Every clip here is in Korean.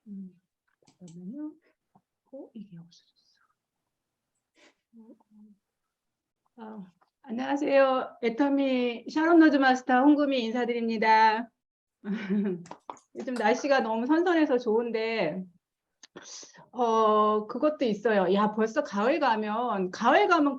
그러면은 이게 없어졌어. 안녕하세요. 애터미 샤론 노즈 마스터 홍금이 인사드립니다. 요즘 날씨가 너무 선선해서 좋은데 그것도 있어요. 야, 벌써 가을 가면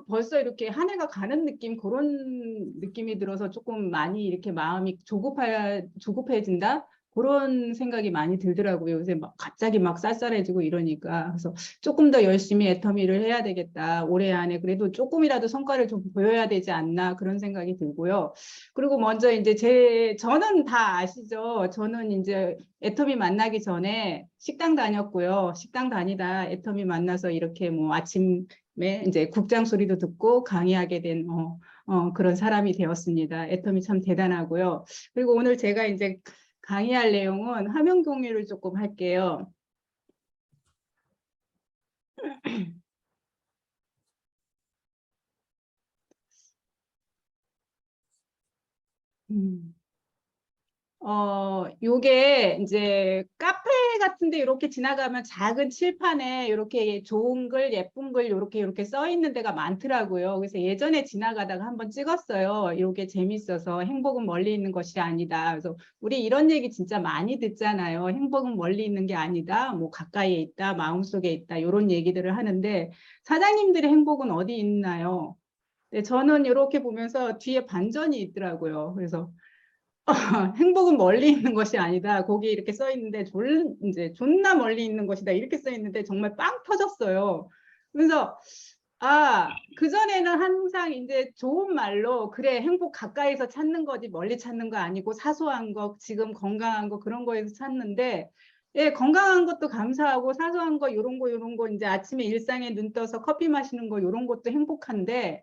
벌써 이렇게 한 해가 가는 느낌, 그런 느낌이 들어서 조금 많이 이렇게 마음이 조급해진다? 그런 생각이 많이 들더라고요. 요새 막 갑자기 막 쌀쌀해지고 이러니까. 그래서 조금 더 열심히 애터미를 해야 되겠다. 올해 안에 그래도 조금이라도 성과를 좀 보여야 되지 않나, 그런 생각이 들고요. 그리고 먼저 이제 저는 다 아시죠? 저는 이제 애터미 만나기 전에 식당 다녔고요. 식당 다니다 애터미 만나서 이렇게 뭐 아침에 이제 국장 소리도 듣고 강의하게 된 그런 사람이 되었습니다. 애터미 참 대단하고요. 그리고 오늘 제가 이제 강의할 내용은 화면 공유를 조금 할게요. 요게 이제 카페 같은데 이렇게 지나가면 작은 칠판에 이렇게 좋은 글, 예쁜 글 이렇게 써 있는 데가 많더라고요. 그래서 예전에 지나가다가 한번 찍었어요. 이게 재밌어서 행복은 멀리 있는 것이 아니다. 그래서 우리 이런 얘기 진짜 많이 듣잖아요. 행복은 멀리 있는 게 아니다. 뭐 가까이에 있다, 마음속에 있다. 이런 얘기들을 하는데 사장님들의 행복은 어디 있나요? 네, 저는 이렇게 보면서 뒤에 반전이 있더라고요. 그래서 행복은 멀리 있는 것이 아니다. 거기 이렇게 써 있는데 이제 존나 멀리 있는 것이다. 이렇게 써 있는데 정말 빵 터졌어요. 그래서 그전에는 항상 이제 좋은 말로 그래, 행복 가까이서 찾는 거지 멀리 찾는 거 아니고 사소한 거, 지금 건강한 거, 그런 거에서 찾는데, 예, 건강한 것도 감사하고 사소한 거, 요런 거 이제 아침에 일상에 눈 떠서 커피 마시는 거, 요런 것도 행복한데,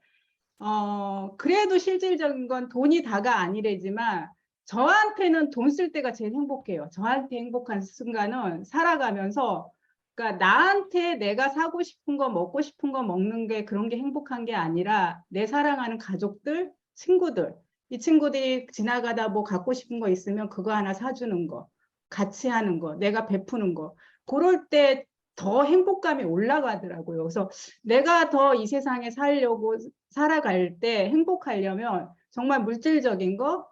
그래도 실질적인 건 돈이 다가 아니래지만 저한테는 돈 쓸 때가 제일 행복해요. 저한테 행복한 순간은 살아가면서, 그러니까 나한테 내가 사고 싶은 거, 먹고 싶은 거 먹는 게 그런 게 행복한 게 아니라 내 사랑하는 가족들, 친구들, 이 친구들이 지나가다 뭐 갖고 싶은 거 있으면 그거 하나 사주는 거, 같이 하는 거, 내가 베푸는 거, 그럴 때 더 행복감이 올라가더라고요. 그래서 내가 더 이 세상에 살려고 살아갈 때 행복하려면 정말 물질적인 거,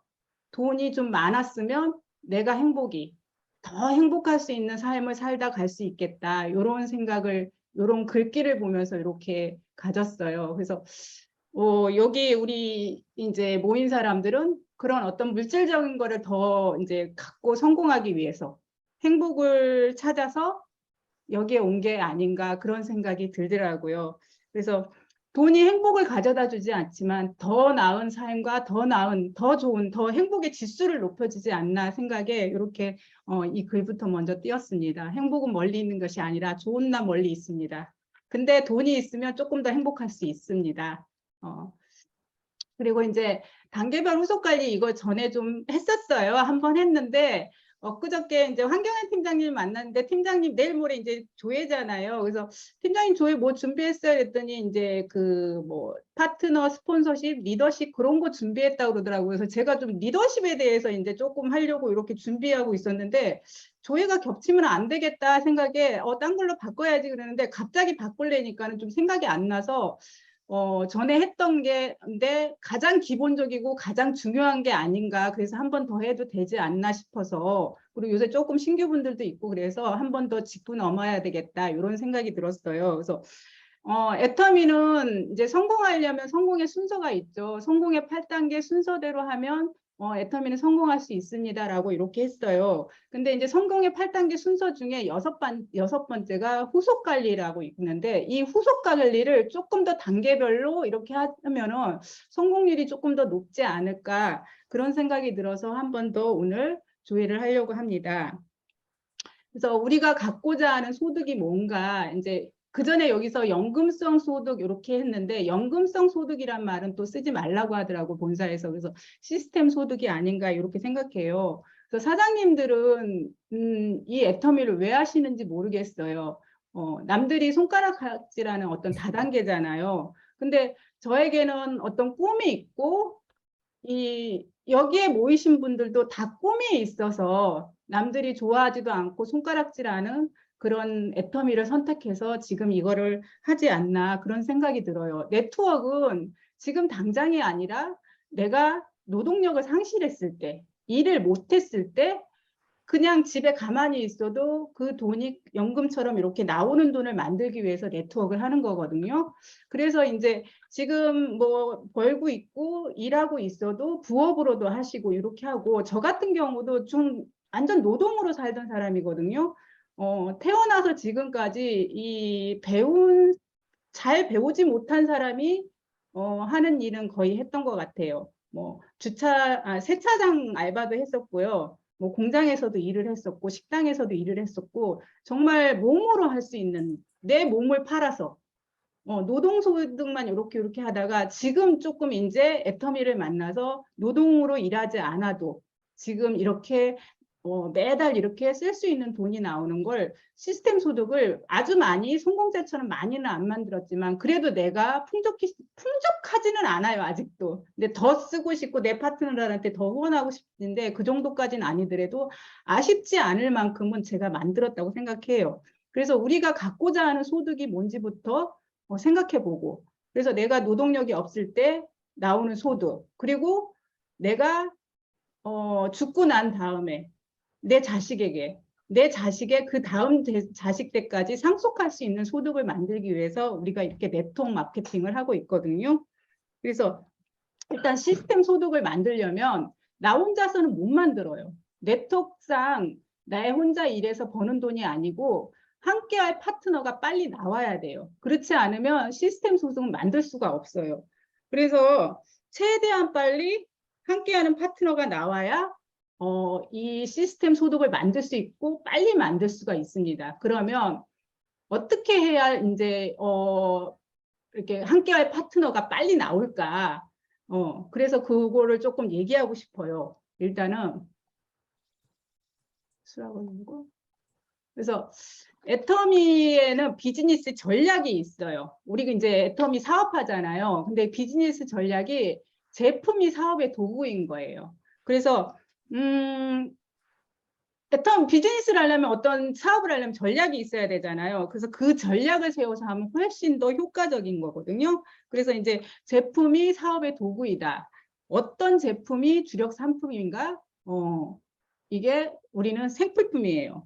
돈이 좀 많았으면 내가 더 행복할 수 있는 삶을 살다 갈 수 있겠다. 이런 생각을, 이런 글귀를 보면서 이렇게 가졌어요. 그래서 여기 우리 이제 모인 사람들은 그런 어떤 물질적인 거를 더 이제 갖고 성공하기 위해서 행복을 찾아서 여기에 온 게 아닌가, 그런 생각이 들더라고요. 그래서 돈이 행복을 가져다 주지 않지만 더 나은 삶과 더 좋은, 더 행복의 지수를 높여주지 않나 생각에 이렇게 이 글부터 먼저 띄었습니다. 행복은 멀리 있는 것이 아니라 좋은 나 멀리 있습니다. 근데 돈이 있으면 조금 더 행복할 수 있습니다. 그리고 이제 단계별 후속 관리 이거 전에 좀 했었어요. 한번 했는데 엊그저께 이제 황경현 팀장님 만났는데, 팀장님 내일 모레 이제 조회잖아요. 그래서 팀장님 조회 뭐 준비했어요 했더니 이제 그 뭐 파트너 스폰서십, 리더십 그런 거 준비했다고 그러더라고요. 그래서 제가 좀 리더십에 대해서 이제 조금 하려고 이렇게 준비하고 있었는데 조회가 겹치면 안 되겠다 생각에 딴 걸로 바꿔야지 그러는데 갑자기 바꾸려니까는 좀 생각이 안 나서 전에 했던 게인데 가장 기본적이고 가장 중요한 게 아닌가. 그래서 한 번 더 해도 되지 않나 싶어서, 그리고 요새 조금 신규분들도 있고 그래서 한 번 더 짚고 넘어야 되겠다, 이런 생각이 들었어요. 그래서 애터미는 이제 성공하려면 성공의 순서가 있죠. 성공의 8단계 순서대로 하면 애터미는 성공할 수 있습니다라고 이렇게 했어요. 근데 이제 성공의 8단계 순서 중에 여섯 번째가 후속 관리라고 있는데, 이 후속 관리를 조금 더 단계별로 이렇게 하면은 성공률이 조금 더 높지 않을까, 그런 생각이 들어서 한 번 더 오늘 조회를 하려고 합니다. 그래서 우리가 갖고자 하는 소득이 뭔가, 이제 그 전에 여기서 연금성 소득 이렇게 했는데 연금성 소득이란 말은 또 쓰지 말라고 하더라고, 본사에서. 그래서 시스템 소득이 아닌가 이렇게 생각해요. 그래서 사장님들은 이 애터미를 왜 하시는지 모르겠어요. 남들이 손가락질하는 어떤 다단계잖아요. 근데 저에게는 어떤 꿈이 있고, 여기에 모이신 분들도 다 꿈이 있어서 남들이 좋아하지도 않고 손가락질하는 그런 애터미를 선택해서 지금 이거를 하지 않나 그런 생각이 들어요. 네트워크는 지금 당장이 아니라 내가 노동력을 상실했을 때, 일을 못했을 때 그냥 집에 가만히 있어도 그 돈이 연금처럼 이렇게 나오는 돈을 만들기 위해서 네트워크를 하는 거거든요. 그래서 이제 지금 뭐 벌고 있고 일하고 있어도 부업으로도 하시고 이렇게 하고, 저 같은 경우도 좀 완전 노동으로 살던 사람이거든요. 태어나서 지금까지 잘 배우지 못한 사람이 하는 일은 거의 했던 것 같아요. 뭐 세차장 알바도 했었고요. 뭐 공장에서도 일을 했었고 식당에서도 일을 했었고, 정말 몸으로 할 수 있는 내 몸을 팔아서 노동소득만 이렇게 하다가 지금 조금 이제 애터미를 만나서 노동으로 일하지 않아도 지금 이렇게 매달 이렇게 쓸 수 있는 돈이 나오는 걸, 시스템 소득을 아주 많이 성공자처럼 많이는 안 만들었지만 그래도 내가 풍족하지는 않아요 아직도. 근데 더 쓰고 싶고 내 파트너한테 더 후원하고 싶은데 그 정도까지는 아니더라도 아쉽지 않을 만큼은 제가 만들었다고 생각해요. 그래서 우리가 갖고자 하는 소득이 뭔지부터 생각해보고, 그래서 내가 노동력이 없을 때 나오는 소득, 그리고 내가 죽고 난 다음에 내 자식의 그 다음 자식 때까지 상속할 수 있는 소득을 만들기 위해서 우리가 이렇게 네트워크 마케팅을 하고 있거든요. 그래서 일단 시스템 소득을 만들려면 나 혼자서는 못 만들어요. 네트워크상 나 혼자 일해서 버는 돈이 아니고 함께할 파트너가 빨리 나와야 돼요. 그렇지 않으면 시스템 소득은 만들 수가 없어요. 그래서 최대한 빨리 함께하는 파트너가 나와야 이 시스템 소득을 만들 수 있고 빨리 만들 수가 있습니다. 그러면 어떻게 해야 이제 이렇게 함께할 파트너가 빨리 나올까? 그래서 그거를 조금 얘기하고 싶어요. 일단은 수락을 거. 그래서 애터미에는 비즈니스 전략이 있어요. 우리가 이제 애터미 사업하잖아요. 근데 비즈니스 전략이 제품이 사업의 도구인 거예요. 그래서 애터미 비즈니스를 하려면 어떤 사업을 하려면 전략이 있어야 되잖아요. 그래서 그 전략을 세워서 하면 훨씬 더 효과적인 거거든요. 그래서 이제 제품이 사업의 도구이다. 어떤 제품이 주력 상품인가? 이게 우리는 생필품이에요.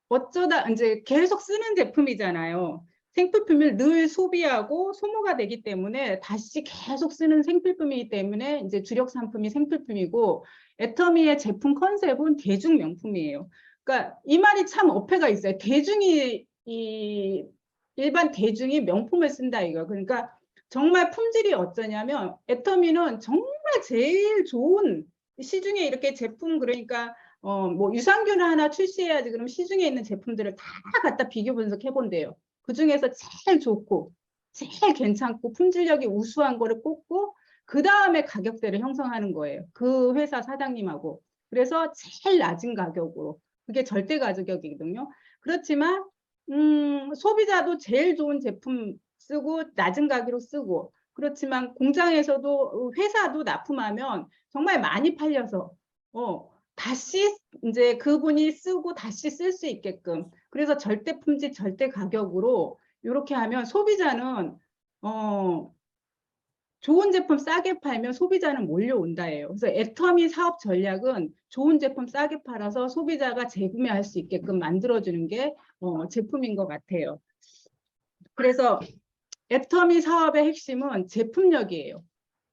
어쩌다 이제 계속 쓰는 제품이잖아요. 생필품을 늘 소비하고 소모가 되기 때문에 다시 계속 쓰는 생필품이기 때문에 이제 주력 상품이 생필품이고, 애터미의 제품 컨셉은 대중 명품이에요. 그러니까 이 말이 참 어폐가 있어요. 일반 대중이 명품을 쓴다 이거. 그러니까 정말 품질이 어쩌냐면 애터미는 정말 제일 좋은 시중에 이렇게 제품, 그러니까 뭐 유산균을 하나 출시해야지 그럼 시중에 있는 제품들을 다 갖다 비교 분석해 본대요. 그 중에서 제일 좋고 제일 괜찮고 품질력이 우수한 거를 꼽고 그 다음에 가격대를 형성하는 거예요. 그 회사 사장님하고. 그래서 제일 낮은 가격으로. 그게 절대 가격이거든요. 그렇지만 소비자도 제일 좋은 제품 쓰고 낮은 가격으로 쓰고, 그렇지만 공장에서도 회사도 납품하면 정말 많이 팔려서 다시 이제 그분이 쓰고 다시 쓸 수 있게끔, 그래서 절대 품질 절대 가격으로 이렇게 하면 소비자는 좋은 제품 싸게 팔면 소비자는 몰려온다예요. 그래서 애터미 사업 전략은 좋은 제품 싸게 팔아서 소비자가 재구매할 수 있게끔 만들어주는 게 제품인 것 같아요. 그래서 애터미 사업의 핵심은 제품력이에요.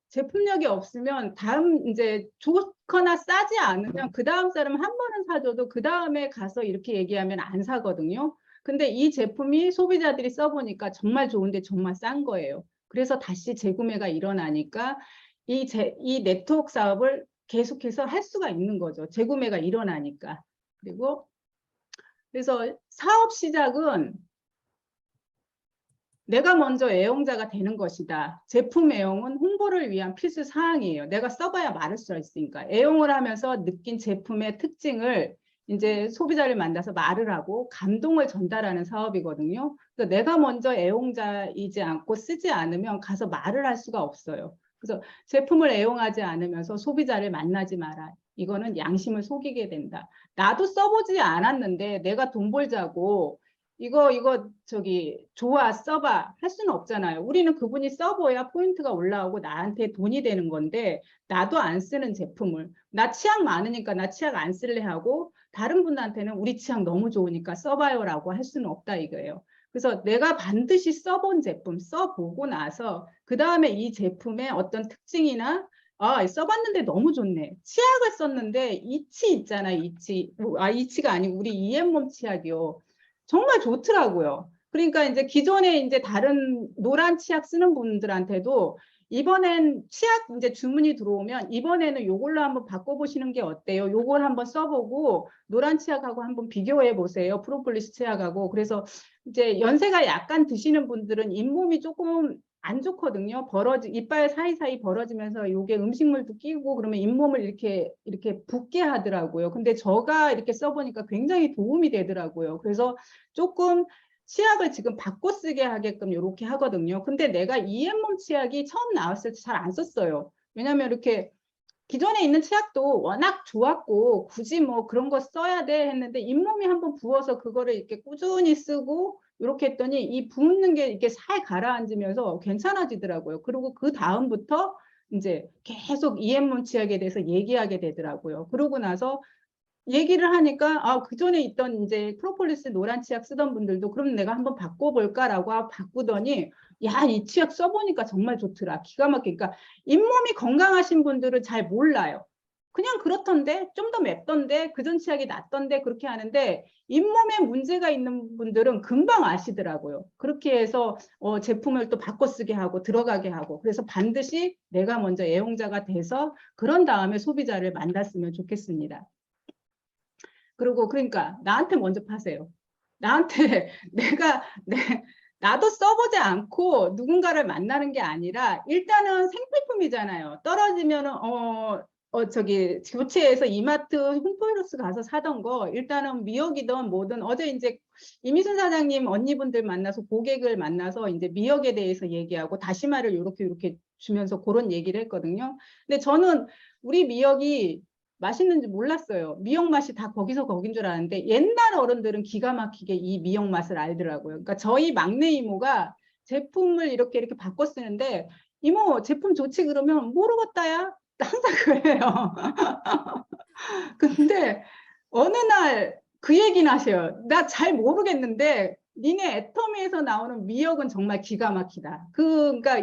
제품력이 없으면 다음 이제 좋거나 싸지 않으면 그 다음 사람 한 번은 사줘도 그 다음에 가서 이렇게 얘기하면 안 사거든요. 근데 이 제품이 소비자들이 써보니까 정말 좋은데 정말 싼 거예요. 그래서 다시 재구매가 일어나니까 이 네트워크 사업을 계속해서 할 수가 있는 거죠. 재구매가 일어나니까. 그래서 사업 시작은 내가 먼저 애용자가 되는 것이다. 제품 애용은 홍보를 위한 필수 사항이에요. 내가 써봐야 말할 수 있으니까. 애용을 하면서 느낀 제품의 특징을 이제 소비자를 만나서 말을 하고 감동을 전달하는 사업이거든요. 그래서 내가 먼저 애용자이지 않고 쓰지 않으면 가서 말을 할 수가 없어요. 그래서 제품을 애용하지 않으면서 소비자를 만나지 마라. 이거는 양심을 속이게 된다. 나도 써보지 않았는데 내가 돈 벌자고 이거 저기 좋아 써봐 할 수는 없잖아요. 우리는 그분이 써봐야 포인트가 올라오고 나한테 돈이 되는 건데 나도 안 쓰는 제품을 나 치약 많으니까 나 치약 안 쓸래 하고 다른 분한테는 우리 치약 너무 좋으니까 써봐요라고 할 수는 없다 이거예요. 그래서 내가 반드시 써본 제품 써보고 나서 그 다음에 이 제품의 어떤 특징이나 써봤는데 너무 좋네. 치약을 썼는데 이치 있잖아요. 이치. 이치가 아니고 우리 이엠몸 치약이요. 정말 좋더라고요. 그러니까 이제 기존에 이제 다른 노란 치약 쓰는 분들한테도 이번엔 치약 이제 주문이 들어오면 이번에는 요걸로 한번 바꿔보시는 게 어때요? 요걸 한번 써보고 노란 치약하고 한번 비교해 보세요. 프로폴리스 치약하고. 그래서 이제 연세가 약간 드시는 분들은 잇몸이 조금 안 좋거든요. 이빨 사이사이 벌어지면서 요게 음식물도 끼고 그러면 잇몸을 이렇게 붓게 하더라고요. 근데 제가 이렇게 써보니까 굉장히 도움이 되더라고요. 그래서 조금 치약을 지금 바꿔 쓰게 하게끔 이렇게 하거든요. 근데 내가 이엠몸 치약이 처음 나왔을 때 잘 안 썼어요. 왜냐면 이렇게 기존에 있는 치약도 워낙 좋았고 굳이 뭐 그런 거 써야 돼 했는데 잇몸이 한번 부어서 그거를 이렇게 꾸준히 쓰고 이렇게 했더니 이 붓는 게 이렇게 살 가라앉으면서 괜찮아지더라고요. 그리고 그 다음부터 이제 계속 이엠몸 치약에 대해서 얘기하게 되더라고요. 그러고 나서 얘기를 하니까 그전에 있던 이제 프로폴리스 노란 치약 쓰던 분들도 그럼 내가 한번 바꿔볼까라고 바꾸더니 야, 이 치약 써보니까 정말 좋더라. 기가 막히니까 잇몸이 건강하신 분들은 잘 몰라요. 그냥 그렇던데 좀 더 맵던데 그전 치약이 낫던데 그렇게 하는데 잇몸에 문제가 있는 분들은 금방 아시더라고요. 그렇게 해서 제품을 또 바꿔 쓰게 하고 들어가게 하고 그래서 반드시 내가 먼저 애용자가 돼서 그런 다음에 소비자를 만났으면 좋겠습니다. 그리고 그러니까 나한테 먼저 파세요. 나한테 나도 써보지 않고 누군가를 만나는 게 아니라 일단은 생필품이잖아요. 떨어지면은 저기 교체해서 이마트 홈플러스 가서 사던 거 일단은 미역이든 뭐든 어제 이제 이미순 사장님 언니분들 만나서 고객을 만나서 이제 미역에 대해서 얘기하고 다시마를 이렇게 주면서 그런 얘기를 했거든요. 근데 저는 우리 미역이 맛있는지 몰랐어요. 미역 맛이 다 거기서 거긴 줄 알았는데 옛날 어른들은 기가 막히게 이 미역 맛을 알더라고요. 그러니까 저희 막내 이모가 제품을 이렇게 바꿔 쓰는데 이모 제품 좋지 그러면 모르겠다야. 항상 그래요. 근데 어느 날 그 얘기는 하셔요. 나 잘 모르겠는데 니네 애터미에서 나오는 미역은 정말 기가 막히다. 그러니까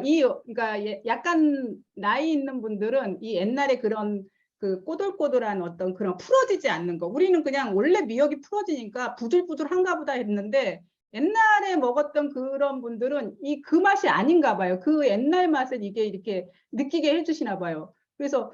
약간 나이 있는 분들은 이 옛날에 그런 그 꼬들꼬들한 어떤 그런 풀어지지 않는 거. 우리는 그냥 원래 미역이 풀어지니까 부들부들한가 보다 했는데 옛날에 먹었던 그런 분들은 그 맛이 아닌가 봐요. 그 옛날 맛을 이게 이렇게 느끼게 해주시나 봐요. 그래서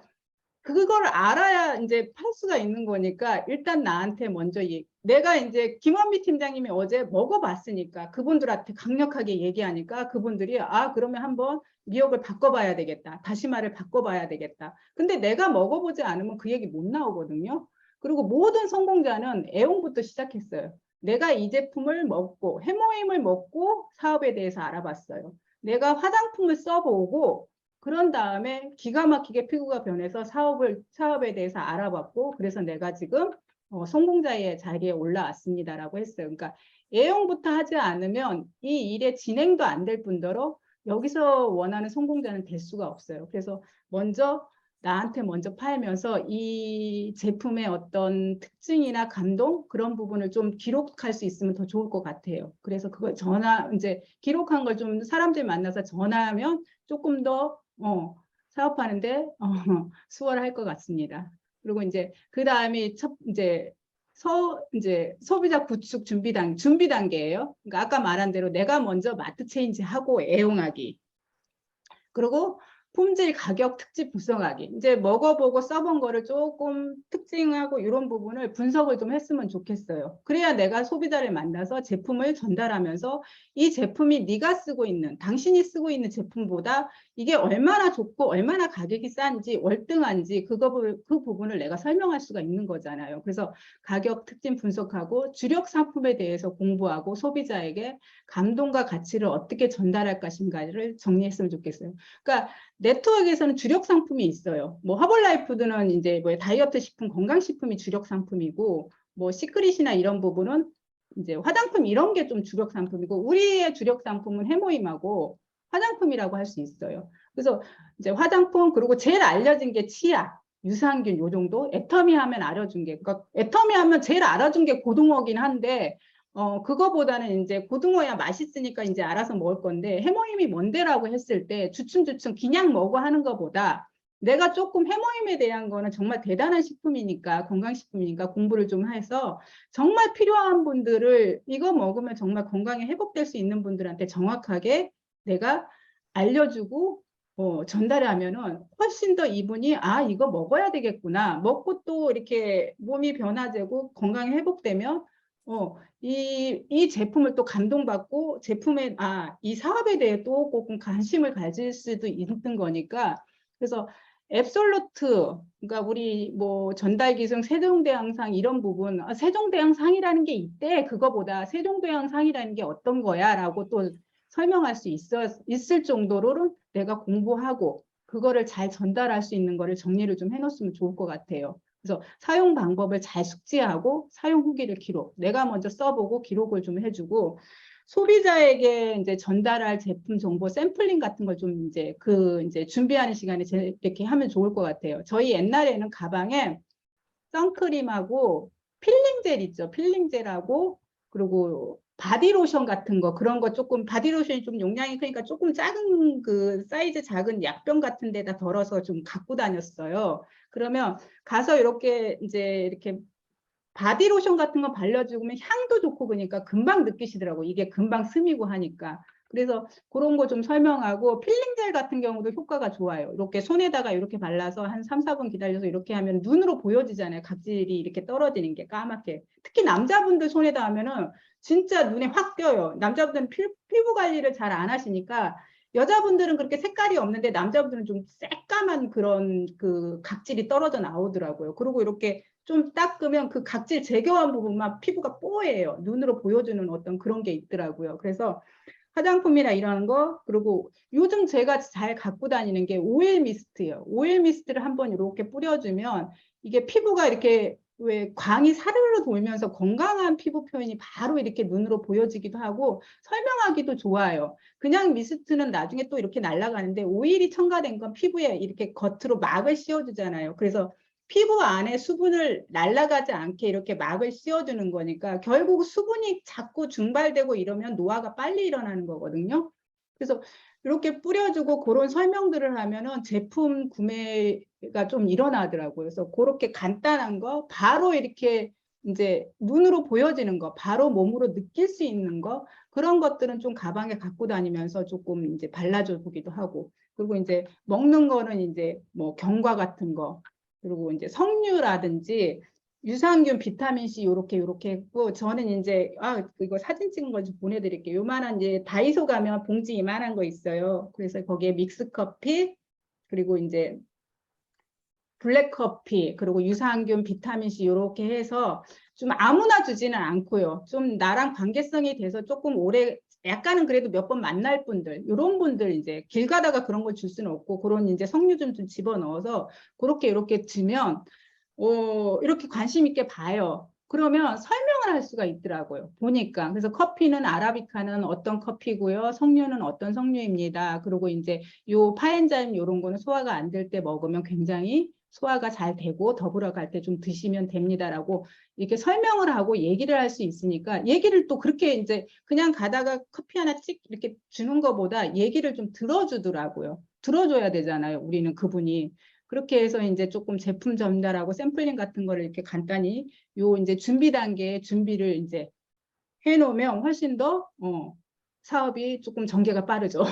그걸 알아야 이제 팔 수가 있는 거니까 일단 나한테 먼저 내가 이제 김원미 팀장님이 어제 먹어봤으니까 그분들한테 강력하게 얘기하니까 그분들이 그러면 한번 미역을 바꿔봐야 되겠다. 다시마를 바꿔봐야 되겠다. 근데 내가 먹어보지 않으면 그 얘기 못 나오거든요. 그리고 모든 성공자는 애용부터 시작했어요. 내가 이 제품을 먹고 해모임을 먹고 사업에 대해서 알아봤어요. 내가 화장품을 써보고 그런 다음에 기가 막히게 피부가 변해서 사업에 대해서 알아봤고 그래서 내가 지금 성공자의 자리에 올라왔습니다라고 했어요. 그러니까 애용부터 하지 않으면 이 일의 진행도 안 될 뿐더러 여기서 원하는 성공자는 될 수가 없어요. 그래서 나한테 먼저 팔면서 이 제품의 어떤 특징이나 감동 그런 부분을 좀 기록할 수 있으면 더 좋을 것 같아요. 그래서 그걸 이제 기록한 걸 좀 사람들 만나서 전화하면 조금 더 사업하는데 수월할 것 같습니다. 그리고 이제 그 다음에 이제 소비자 구축 준비 단계예요. 그러니까 아까 말한 대로 내가 먼저 마트 체인지 하고 애용하기. 그리고 품질, 가격, 특집 구성하기. 이제 먹어보고 써본 거를 조금 특징하고 이런 부분을 분석을 좀 했으면 좋겠어요. 그래야 내가 소비자를 만나서 제품을 전달하면서 이 제품이 네가 쓰고 있는, 당신이 쓰고 있는 제품보다 이게 얼마나 좋고 얼마나 가격이 싼지 월등한지 그 부분을 내가 설명할 수가 있는 거잖아요. 그래서 가격 특징 분석하고 주력 상품에 대해서 공부하고 소비자에게 감동과 가치를 어떻게 전달할 것인가를 정리했으면 좋겠어요. 그러니까 네트워크에서는 주력 상품이 있어요. 뭐 허벌라이프드는 이제 뭐 다이어트 식품, 건강식품이 주력 상품이고 뭐 시크릿이나 이런 부분은 이제 화장품 이런 게 좀 주력 상품이고 우리의 주력 상품은 해모임하고 화장품이라고 할 수 있어요. 그래서 이제 화장품 그리고 제일 알려진 게 치약, 유산균 요 정도. 애터미 하면 알아준 게 그러니까 애터미 하면 제일 알아준 게 고등어긴 한데 그거보다는 이제 고등어야 맛있으니까 이제 알아서 먹을 건데 해모임이 뭔데라고 했을 때 주춤주춤 그냥 먹어 하는 것보다 내가 조금 해모임에 대한 거는 정말 대단한 식품이니까 건강식품이니까 공부를 좀 해서 정말 필요한 분들을 이거 먹으면 정말 건강에 회복될 수 있는 분들한테 정확하게 내가 알려주고 전달하면은 훨씬 더 이분이 아 이거 먹어야 되겠구나 먹고 또 이렇게 몸이 변화되고 건강이 회복되면 이 제품을 또 감동받고 제품에 이 사업에 대해 또 조금 관심을 가질 수도 있는 거니까 그래서 앱솔루트 그러니까 우리 뭐 전달기능 세종대왕상 이런 부분 세종대왕상이라는 게 있대 그거보다 세종대왕상이라는 게 어떤 거야라고 또 설명할 수 있을 정도로 내가 공부하고 그거를 잘 전달할 수 있는 거를 정리를 좀 해놓으면 좋을 것 같아요. 그래서 사용 방법을 잘 숙지하고 사용 후기를 기록. 내가 먼저 써보고 기록을 좀 해주고 소비자에게 이제 전달할 제품 정보 샘플링 같은 걸 좀 이제 준비하는 시간에 이렇게 하면 좋을 것 같아요. 저희 옛날에는 가방에 선크림하고 필링젤 있죠. 필링젤하고 그리고 바디로션 같은 거 그런 거 조금 바디로션이 좀 용량이 크니까 조금 작은 그 사이즈 작은 약병 같은 데다 덜어서 좀 갖고 다녔어요. 그러면 가서 이렇게 이제 이렇게 바디로션 같은 거 발라주면 향도 좋고 그러니까 금방 느끼시더라고. 이게 금방 스미고 하니까. 그래서 그런 거 좀 설명하고 필링젤 같은 경우도 효과가 좋아요. 이렇게 손에다가 이렇게 발라서 한 3, 4분 기다려서 이렇게 하면 눈으로 보여지잖아요. 각질이 이렇게 떨어지는 게 까맣게. 특히 남자분들 손에다 하면은 진짜 눈에 확 띄어요. 남자분들은 피부 관리를 잘 안 하시니까 여자분들은 그렇게 색깔이 없는데 남자분들은 좀 새까만 그런 그 각질이 떨어져 나오더라고요. 그리고 이렇게 좀 닦으면 그 각질 제거한 부분만 피부가 뽀예요. 눈으로 보여주는 어떤 그런 게 있더라고요. 그래서 화장품이나 이런 거 그리고 요즘 제가 잘 갖고 다니는 게 오일 미스트예요. 오일 미스트를 한번 이렇게 뿌려주면 이게 피부가 이렇게 왜 광이 사르르 돌면서 건강한 피부 표현이 바로 이렇게 눈으로 보여지기도 하고 설명하기도 좋아요. 그냥 미스트는 나중에 또 이렇게 날아가는데 오일이 첨가된 건 피부에 이렇게 겉으로 막을 씌워주잖아요. 그래서 피부 안에 수분을 날아가지 않게 이렇게 막을 씌워주는 거니까 결국 수분이 자꾸 증발되고 이러면 노화가 빨리 일어나는 거거든요. 그래서 이렇게 뿌려주고 그런 설명들을 하면은 제품 구매가 좀 일어나더라고요. 그래서 그렇게 간단한 거 바로 이렇게 이제 눈으로 보여지는 거, 바로 몸으로 느낄 수 있는 거 그런 것들은 좀 가방에 갖고 다니면서 조금 이제 발라줘 보기도 하고 그리고 이제 먹는 거는 이제 뭐 견과 같은 거 그리고 이제 석류라든지 유산균, 비타민C 요렇게 했고 저는 이제 이거 사진 찍은 거 좀 보내드릴게요. 요만한 이제 다이소 가면 봉지 이만한 거 있어요. 그래서 거기에 믹스 커피 그리고 이제 블랙 커피 그리고 유산균, 비타민C 요렇게 해서 좀 아무나 주지는 않고요. 좀 나랑 관계성이 돼서 조금 오래 약간은 그래도 몇 번 만날 분들 이런 분들 이제 길 가다가 그런 걸 줄 수는 없고 그런 이제 석류 좀 집어넣어서 그렇게 이렇게 주면 이렇게 관심 있게 봐요. 그러면 설명을 할 수가 있더라고요. 보니까. 그래서 커피는 아라비카는 어떤 커피고요. 석류는 어떤 석류입니다. 그리고 이제 요 파엔자임 요런 거는 소화가 안 될 때 먹으면 굉장히 소화가 잘 되고 더불어 갈 때 좀 드시면 됩니다라고 이렇게 설명을 하고 얘기를 할 수 있으니까 얘기를 또 그렇게 이제 그냥 가다가 커피 하나 찍 이렇게 주는 것보다 얘기를 좀 들어주더라고요. 들어줘야 되잖아요. 우리는 그분이. 그렇게 해서 이제 조금 제품 전달하고 샘플링 같은 거를 이렇게 간단히 요 이제 준비 단계에 준비를 이제 해놓으면 훨씬 더 사업이 조금 전개가 빠르죠.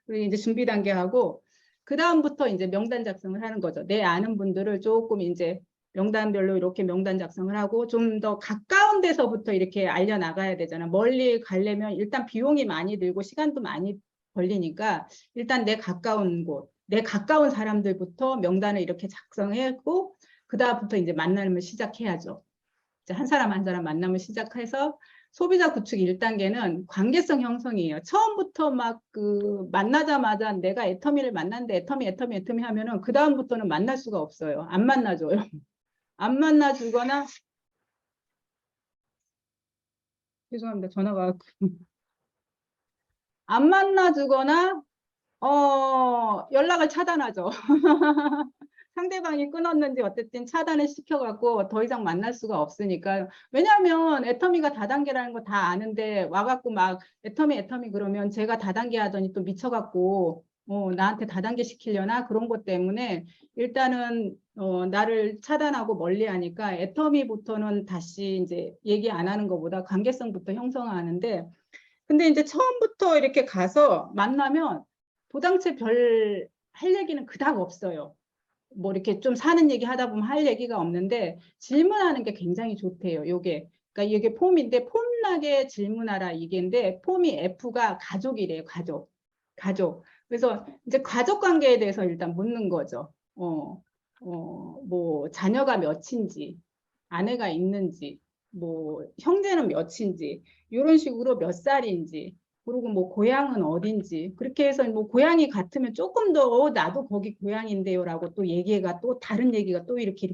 그리고 이제 준비 단계하고 그 다음부터 이제 명단 작성을 하는 거죠. 내 아는 분들을 조금 이제 명단별로 이렇게 명단 작성을 하고 좀 더 가까운 데서부터 이렇게 알려 나가야 되잖아. 멀리 가려면 일단 비용이 많이 들고 시간도 많이 걸리니까 일단 내 가까운 곳, 내 가까운 사람들부터 명단을 이렇게 작성했고 그다음부터 이제 만남을 시작해야죠. 이제 한 사람 한 사람 만남을 시작해서 소비자 구축 1단계는 관계성 형성이에요. 처음부터 막 그 만나자마자 내가 애터미를 만났는데 애터미 하면은 그 다음부터는 만날 수가 없어요. 안 만나줘요. 안 만나주거나 죄송합니다. 전화가 안 만나주거나 연락을 차단하죠. 상대방이 끊었는지 어쨌든 차단을 시켜갖고 더 이상 만날 수가 없으니까. 왜냐하면 애터미가 다단계라는 거 다 아는데 와갖고 막 애터미 그러면 제가 다단계 하더니 또 미쳐갖고 나한테 다단계 시키려나 그런 것 때문에 일단은 나를 차단하고 멀리하니까 애터미부터는 다시 이제 얘기 안 하는 것보다 관계성부터 형성하는데 근데 이제 처음부터 이렇게 가서 만나면 도당체 별 할 얘기는 그닥 없어요. 뭐 이렇게 좀 사는 얘기 하다 보면 할 얘기가 없는데 질문하는 게 굉장히 좋대요. 요게. 그러니까 이게 폼인데 폼나게 질문하라 이게인데 폼이 F가 가족이래요. 가족. 그래서 이제 가족 관계에 대해서 일단 묻는 거죠. 뭐 자녀가 몇인지, 아내가 있는지, 뭐 형제는 몇인지, 이런 식으로 몇 살인지, 그리고 뭐 고향은 어딘지 그렇게 해서 뭐 고향이 같으면 조금 더 나도 거기 고향인데요라고 또 얘기가 또 다른 얘기가 또 이렇게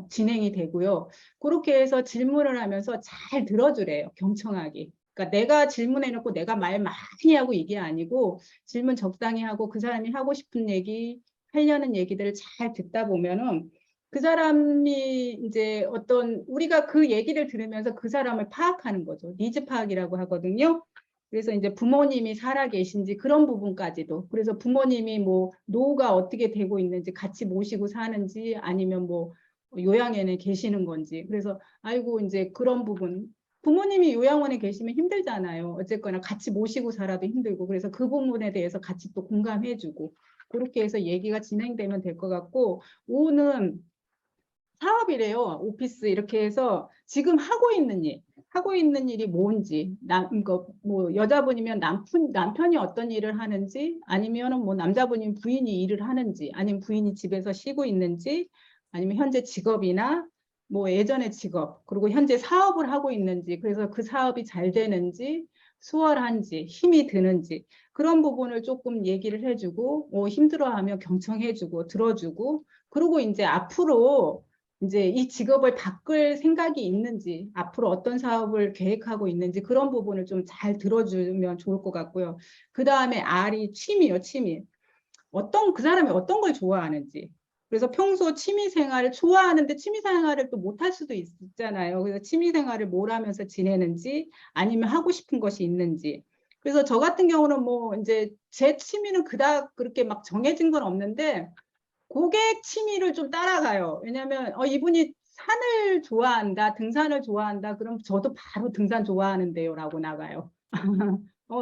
진행이 되고요. 그렇게 해서 질문을 하면서 잘 들어주래요. 경청하기. 그러니까 내가 질문해놓고 내가 말 많이 하고 이게 아니고 질문 적당히 하고 그 사람이 하고 싶은 얘기 하려는 얘기들을 잘 듣다 보면은 그 사람이 이제 어떤 우리가 그 얘기를 들으면서 그 사람을 파악하는 거죠. 니즈 파악이라고 하거든요. 그래서 이제 부모님이 살아 계신지 그런 부분까지도 그래서 부모님이 뭐 노후가 어떻게 되고 있는지 같이 모시고 사는지 아니면 뭐 요양원에 계시는 건지 그래서 아이고 이제 그런 부분 부모님이 요양원에 계시면 힘들잖아요. 어쨌거나 같이 모시고 살아도 힘들고 그래서 그 부분에 대해서 같이 또 공감해주고 그렇게 해서 얘기가 진행되면 될 것 같고 오는 사업이래요. 오피스 이렇게 해서 지금 하고 있는 일이 뭔지, 뭐 여자분이면 남편이 어떤 일을 하는지, 아니면은 뭐 남자분이면 부인이 일을 하는지, 아니면 부인이 집에서 쉬고 있는지, 아니면 현재 직업이나 뭐 예전의 직업, 그리고 현재 사업을 하고 있는지, 그래서 그 사업이 잘 되는지, 수월한지, 힘이 드는지 그런 부분을 조금 얘기를 해주고, 힘들어하면 경청해주고 들어주고, 그리고 이제 앞으로 이제 이 직업을 바꿀 생각이 있는지 앞으로 어떤 사업을 계획하고 있는지 그런 부분을 좀 잘 들어주면 좋을 것 같고요. 그 다음에 R이 취미요, 취미. 그 사람이 어떤 걸 좋아하는지. 그래서 평소 취미 생활을 좋아하는데 취미 생활을 또 못할 수도 있잖아요. 그래서 취미 생활을 뭘 하면서 지내는지 아니면 하고 싶은 것이 있는지. 그래서 저 같은 경우는 뭐 이제 제 취미는 그닥 그렇게 막 정해진 건 없는데 고객 취미를 좀 따라가요. 왜냐하면 이분이 산을 좋아한다, 등산을 좋아한다. 그럼 저도 바로 등산 좋아하는데요 라고 나가요.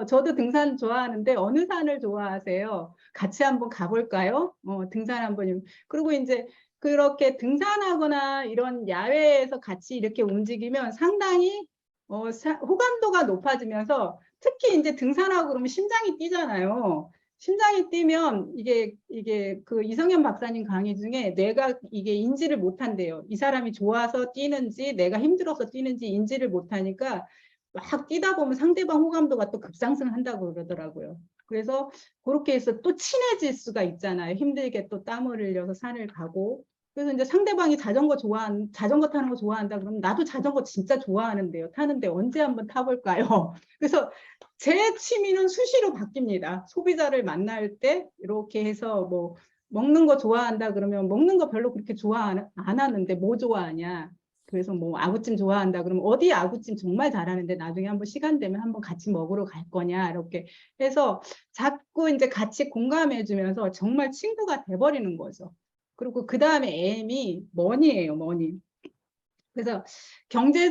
저도 등산 좋아하는데 어느 산을 좋아하세요? 같이 한번 가볼까요? 등산 한번. 그리고 이제 그렇게 등산하거나 이런 야외에서 같이 이렇게 움직이면 상당히 호감도가 높아지면서 특히 이제 등산하고 그러면 심장이 뛰잖아요. 심장이 뛰면 이게 그 이성현 박사님 강의 중에 뇌가 이게 인지를 못한대요. 이 사람이 좋아서 뛰는지 내가 힘들어서 뛰는지 인지를 못하니까 막 뛰다 보면 상대방 호감도가 또 급상승한다고 그러더라고요. 그래서 그렇게 해서 또 친해질 수가 있잖아요. 힘들게 또 땀을 흘려서 산을 가고. 그래서 이제 상대방이 자전거 타는 거 좋아한다 그러면 나도 자전거 진짜 좋아하는데요. 타는데 언제 한번 타볼까요? 그래서 제 취미는 수시로 바뀝니다. 소비자를 만날 때 이렇게 해서 뭐 먹는 거 좋아한다 그러면 먹는 거 별로 그렇게 좋아 안 하는데 뭐 좋아하냐? 그래서 뭐 아구찜 좋아한다 그러면 어디 아구찜 정말 잘하는데 나중에 한번 시간 되면 한번 같이 먹으러 갈 거냐 이렇게 해서 자꾸 이제 같이 공감해 주면서 정말 친구가 돼버리는 거죠. 그리고 그 다음에 M이 머니예요, 머니. 그래서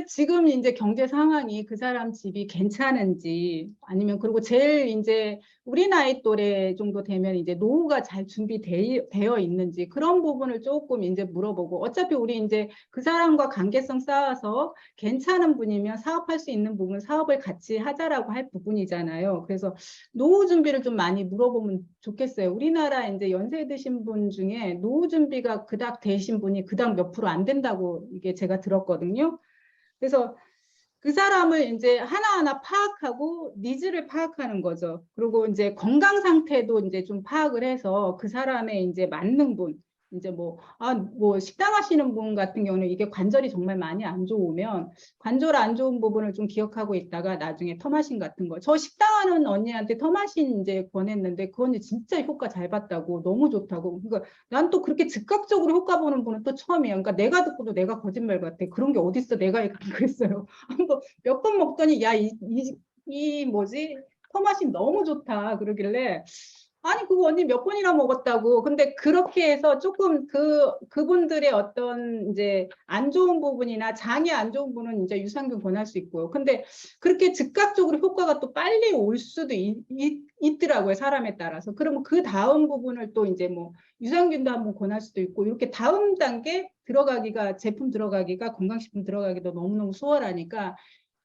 지금 이제 경제 상황이 그 사람 집이 괜찮은지 아니면 그리고 제일 이제 우리 나이 또래 정도 되면 이제 노후가 잘 준비되어 있는지 그런 부분을 조금 이제 물어보고 어차피 우리 이제 그 사람과 관계성 쌓아서 괜찮은 분이면 사업할 수 있는 부분 사업을 같이 하자라고 할 부분이잖아요. 그래서 노후 준비를 좀 많이 물어보면 좋겠어요. 우리나라 이제 연세 드신 분 중에 노후 준비가 그닥 되신 분이 그닥 몇 프로 안 된다고 이게 제가 들었거든요. 그래서 그 사람을 이제 하나하나 파악하고 니즈를 파악하는 거죠. 그리고 이제 건강 상태도 이제 좀 파악을 해서 그 사람의 이제 맞는 분, 이제 뭐 식당 하시는 분 같은 경우는 이게 관절이 정말 많이 안 좋으면 관절 안 좋은 부분을 좀 기억하고 있다가 나중에 터마신 같은 거. 저 식당 하는 언니한테 터마신 이제 권했는데 그 언니 진짜 효과 잘 봤다고 너무 좋다고. 그러니까 난 또 그렇게 즉각적으로 효과 보는 분은 또 처음이에요. 그러니까 내가 듣고도 내가 거짓말 같아. 그런 게 어딨어. 내가 그랬어요. 몇 번 먹더니 야, 이 뭐지? 토마신 너무 좋다. 그러길래 아니 그거 언니 몇 번이나 먹었다고. 근데 그렇게 해서 조금 그분들의 어떤 이제 안 좋은 부분이나 장이 안 좋은 분은 이제 유산균 권할 수 있고요. 근데 그렇게 즉각적으로 효과가 또 빨리 올 수도 있더라고요. 사람에 따라서. 그러면 그 다음 부분을 또 이제 뭐 유산균도 한번 권할 수도 있고 이렇게 다음 단계 들어가기가 제품 들어가기가 건강식품 들어가기도 너무너무 수월하니까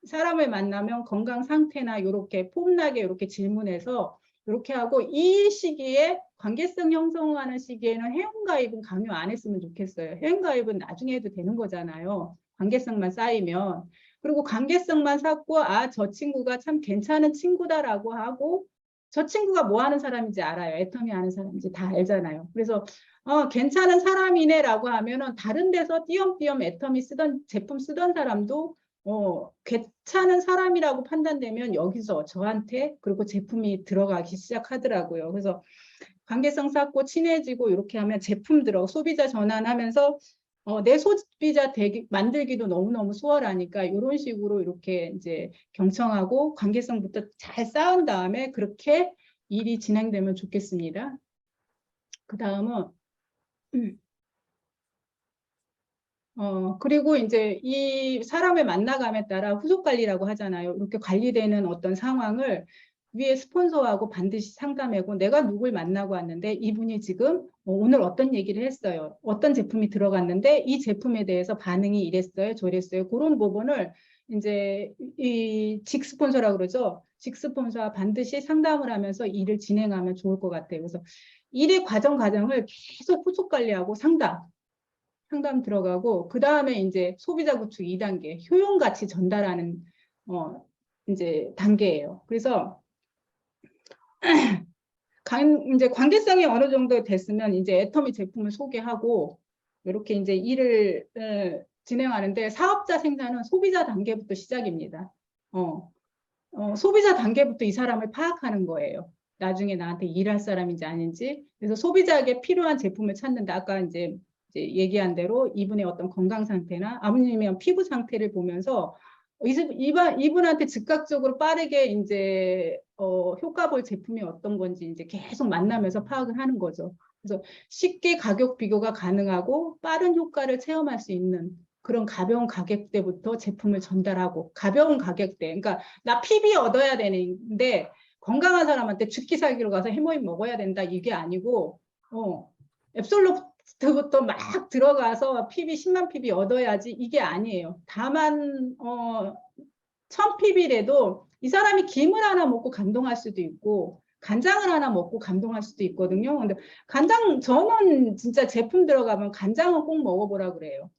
사람을 만나면 건강 상태나 이렇게 폼나게 이렇게 질문해서 이렇게 하고 이 시기에 관계성 형성하는 시기에는 회원가입은 강요 안 했으면 좋겠어요. 회원가입은 나중에 해도 되는 거잖아요. 관계성만 쌓이면. 그리고 관계성만 쌓고 저 친구가 참 괜찮은 친구다라고 하고 저 친구가 뭐 하는 사람인지 알아요. 애터미 하는 사람인지 다 알잖아요. 그래서 괜찮은 사람이네라고 하면은 다른 데서 띄엄띄엄 애터미 제품 쓰던 사람도 괜찮은 사람이라고 판단되면 여기서 저한테 그리고 제품이 들어가기 시작하더라고요. 그래서 관계성 쌓고 친해지고 이렇게 하면 제품 소비자 전환하면서 내 소비자 만들기도 너무너무 수월하니까 이런 식으로 이렇게 이제 경청하고 관계성부터 잘 쌓은 다음에 그렇게 일이 진행되면 좋겠습니다. 그 다음은 그리고 이제 이 사람을 만나감에 따라 후속 관리라고 하잖아요. 이렇게 관리되는 어떤 상황을 위에 스폰서하고 반드시 상담하고 내가 누굴 만나고 왔는데 이분이 지금 오늘 어떤 얘기를 했어요. 어떤 제품이 들어갔는데 이 제품에 대해서 반응이 이랬어요. 저랬어요. 그런 부분을 이제 이 직스폰서라고 그러죠. 직스폰서와 반드시 상담을 하면서 일을 진행하면 좋을 것 같아요. 그래서 일의 과정을 계속 후속 관리하고 상담 들어가고 그 다음에 이제 소비자 구축 2단계 효용가치 전달하는 이제 단계예요. 그래서 이제 관계성이 어느 정도 됐으면 이제 애터미 제품을 소개하고 이렇게 이제 일을 진행하는데 사업자 생산은 소비자 단계부터 시작입니다. 소비자 단계부터 이 사람을 파악하는 거예요. 나중에 나한테 일할 사람인지 아닌지. 그래서 소비자에게 필요한 제품을 찾는데 아까 이제 얘기한 대로 이분의 어떤 건강 상태나 아버님의 피부 상태를 보면서 이분한테 즉각적으로 빠르게 이제 효과 볼 제품이 어떤 건지 이제 계속 만나면서 파악을 하는 거죠. 그래서 쉽게 가격 비교가 가능하고 빠른 효과를 체험할 수 있는 그런 가벼운 가격대부터 제품을 전달하고 가벼운 가격대. 그러니까 나 PB 얻어야 되는데 건강한 사람한테 죽기 살기로 가서 해모임 먹어야 된다 이게 아니고 앱솔루트부터 막 들어가서 PB 10만 PB 얻어야지 이게 아니에요. 다만 1000PB래도 이 사람이 김을 하나 먹고 감동할 수도 있고 간장을 하나 먹고 감동할 수도 있거든요. 근데 저는 진짜 제품 들어가면 간장은 꼭 먹어보라 그래요.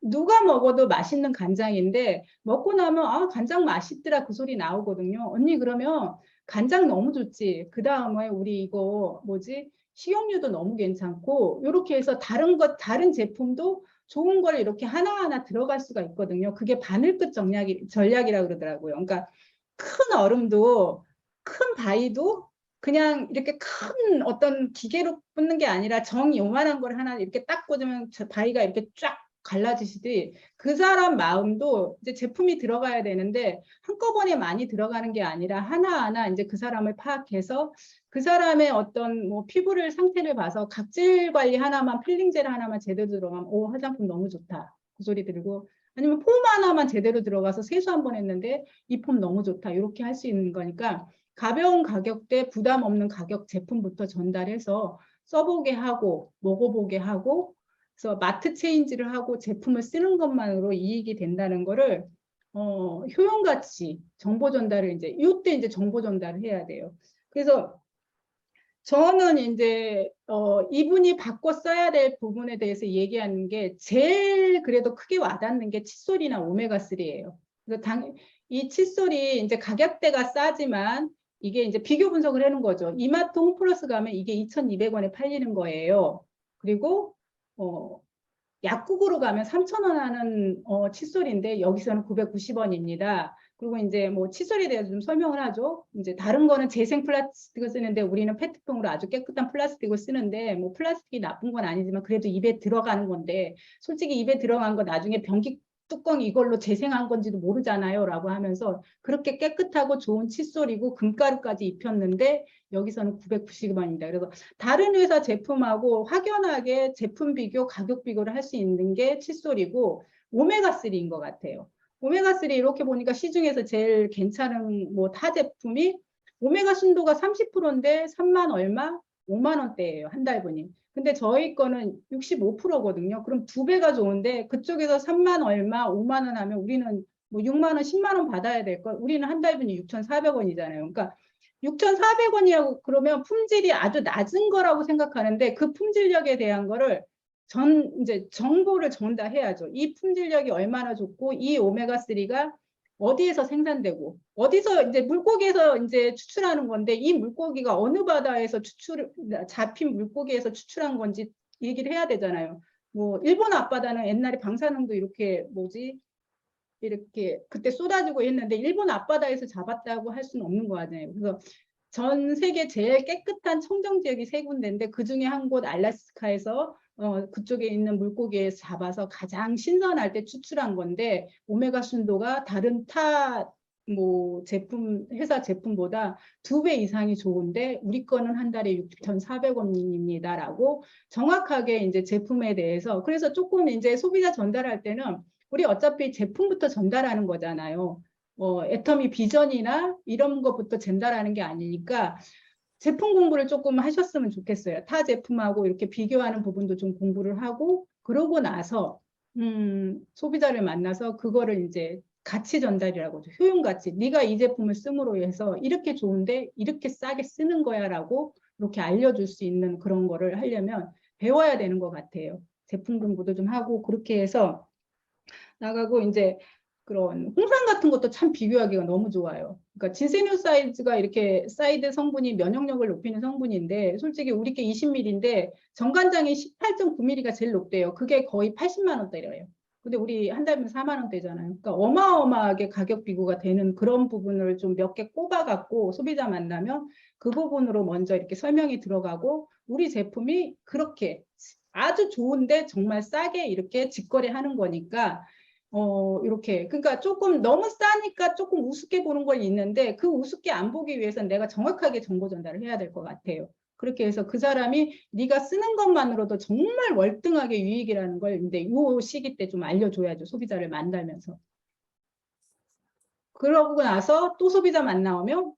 누가 먹어도 맛있는 간장인데 먹고 나면 간장 맛있더라 그 소리 나오거든요. 언니 그러면 간장 너무 좋지. 그 다음에 우리 이거 뭐지? 식용유도 너무 괜찮고 이렇게 해서 다른 제품도 좋은 걸 이렇게 하나하나 들어갈 수가 있거든요. 그게 바늘끝 전략이라고 그러더라고요. 그러니까 큰 얼음도 큰 바위도 그냥 이렇게 큰 어떤 기계로 붓는 게 아니라 요만한 걸 하나 이렇게 딱 꽂으면 바위가 이렇게 쫙 갈라지시듯이 그 사람 마음도 이제 제품이 들어가야 되는데 한꺼번에 많이 들어가는 게 아니라 하나하나 이제 그 사람을 파악해서 그 사람의 어떤 뭐 피부를 상태를 봐서 각질 관리 하나만 필링 젤 하나만 제대로 들어가면 화장품 너무 좋다 그 소리 들고 아니면 폼 하나만 제대로 들어가서 세수 한 번 했는데 이 폼 너무 좋다. 이렇게 할 수 있는 거니까 가벼운 가격대 부담 없는 가격 제품부터 전달해서 써보게 하고 먹어보게 하고 그래서 마트 체인지를 하고 제품을 쓰는 것만으로 이익이 된다는 거를 효용가치 정보 전달을 이때 이제 정보 전달을 해야 돼요. 그래서 저는 이제 이분이 바꿔 써야 될 부분에 대해서 얘기하는 게 제일 그래도 크게 와닿는 게 칫솔이나 오메가3예요. 그래서 이 칫솔이 이제 가격대가 싸지만 이게 이제 비교 분석을 하는 거죠. 이마트 홈플러스 가면 이게 2,200원에 팔리는 거예요. 그리고 약국으로 가면 3,000원 하는 칫솔인데 여기서는 990원입니다. 그리고 이제 뭐 칫솔에 대해서 좀 설명을 하죠. 이제 다른 거는 재생 플라스틱을 쓰는데 우리는 페트병으로 아주 깨끗한 플라스틱을 쓰는데 뭐 플라스틱이 나쁜 건 아니지만 그래도 입에 들어가는 건데 솔직히 입에 들어간 거 나중에 변기 뚜껑 이걸로 재생한 건지도 모르잖아요 라고 하면서 그렇게 깨끗하고 좋은 칫솔이고 금가루까지 입혔는데 여기서는 990원입니다. 그래서 다른 회사 제품하고 확연하게 제품 비교, 가격 비교를 할 수 있는 게 칫솔이고 오메가3인 것 같아요. 오메가3 이렇게 보니까 시중에서 제일 괜찮은 뭐 타 제품이 오메가 순도가 30%인데 3만 얼마? 5만 원대예요. 한 달분이. 근데 저희 거는 65%거든요. 그럼 2배가 좋은데 그쪽에서 3만 얼마, 5만 원 하면 우리는 뭐 6만 원, 10만 원 받아야 될 걸. 우리는 한 달분이 6,400원이잖아요. 그러니까 6,400원이라고 그러면 품질이 아주 낮은 거라고 생각하는데 그 품질력에 대한 거를 이제 정보를 전달해야죠. 이 품질력이 얼마나 좋고 이 오메가3가 어디에서 생산되고 어디서 이제 물고기에서 이제 추출하는 건데 이 물고기가 어느 바다에서 잡힌 물고기에서 추출한 건지 얘기를 해야 되잖아요. 뭐 일본 앞바다는 옛날에 방사능도 이렇게 이렇게 그때 쏟아지고 했는데 일본 앞바다에서 잡았다고 할 수는 없는 거 아니에요. 그래서 전 세계 제일 깨끗한 청정 지역이 3군데인데 그중에 한 곳 알래스카에서 그쪽에 있는 물고기에서 잡아서 가장 신선할 때 추출한 건데 오메가 순도가 다른 뭐 회사 제품보다 2배 이상이 좋은데 우리 거는 한 달에 6,400원입니다라고 정확하게 이제 제품에 대해서 그래서 조금 이제 소비자 전달할 때는 우리 어차피 제품부터 전달하는 거잖아요. 애터미 비전이나 이런 것부터 전달하는 게 아니니까 제품 공부를 조금 하셨으면 좋겠어요. 타 제품하고 이렇게 비교하는 부분도 좀 공부를 하고 그러고 나서 소비자를 만나서 그거를 이제 가치 전달이라고 하죠. 효용 가치. 네가 이 제품을 씀으로 해서 이렇게 좋은데 이렇게 싸게 쓰는 거야라고 이렇게 알려줄 수 있는 그런 거를 하려면 배워야 되는 것 같아요. 제품 공부도 좀 하고 그렇게 해서 나가고 이제 그런 홍삼 같은 것도 참 비교하기가 너무 좋아요. 그러니까 진세뉴사이드가 이렇게 사이드 성분이 면역력을 높이는 성분인데 솔직히 우리 게 20ml인데 정관장이 18.9ml가 제일 높대요. 그게 거의 80만 원대래요. 근데 우리 한 달이면 4만 원대잖아요. 그러니까 어마어마하게 가격 비교가 되는 그런 부분을 좀 몇 개 꼽아갖고 소비자 만나면 그 부분으로 먼저 이렇게 설명이 들어가고 우리 제품이 그렇게 아주 좋은데 정말 싸게 이렇게 직거래하는 거니까 이렇게 그러니까 조금 너무 싸니까 조금 우습게 보는 건 있는데 그 우습게 안 보기 위해서는 내가 정확하게 정보 전달을 해야 될 것 같아요. 그렇게 해서 그 사람이 네가 쓰는 것만으로도 정말 월등하게 유익이라는 걸 이제 이 시기 때 좀 알려줘야죠. 소비자를 만나면서. 그러고 나서 또 소비자 만나오면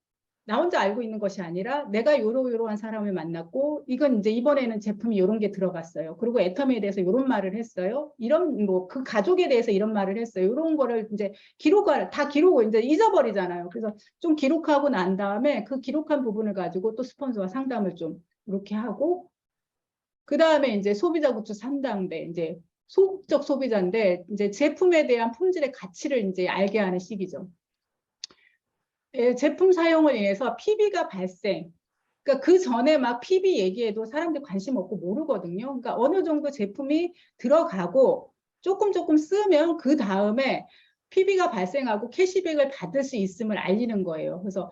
나 혼자 알고 있는 것이 아니라 내가 요러요러한 사람을 만났고 이건 이제 이번에는 제품이 이런 게 들어갔어요. 그리고 애터미에 대해서 이런 말을 했어요. 이런 뭐 그 가족에 대해서 이런 말을 했어요. 이런 거를 이제 다 기록을 이제 잊어버리잖아요. 그래서 좀 기록하고 난 다음에 그 기록한 부분을 가지고 또 스폰서와 상담을 좀 이렇게 하고 그 다음에 이제 소비자 굿즈 3단계 이제 소극적 소비자인데 이제 제품에 대한 품질의 가치를 이제 알게 하는 시기죠. 제품 사용을 인해서 PB가 발생. 그러니까 그 전에 막 PB 얘기해도 사람들이 관심 없고 모르거든요. 그러니까 어느 정도 제품이 들어가고 조금 쓰면 그 다음에 PB가 발생하고 캐시백을 받을 수 있음을 알리는 거예요. 그래서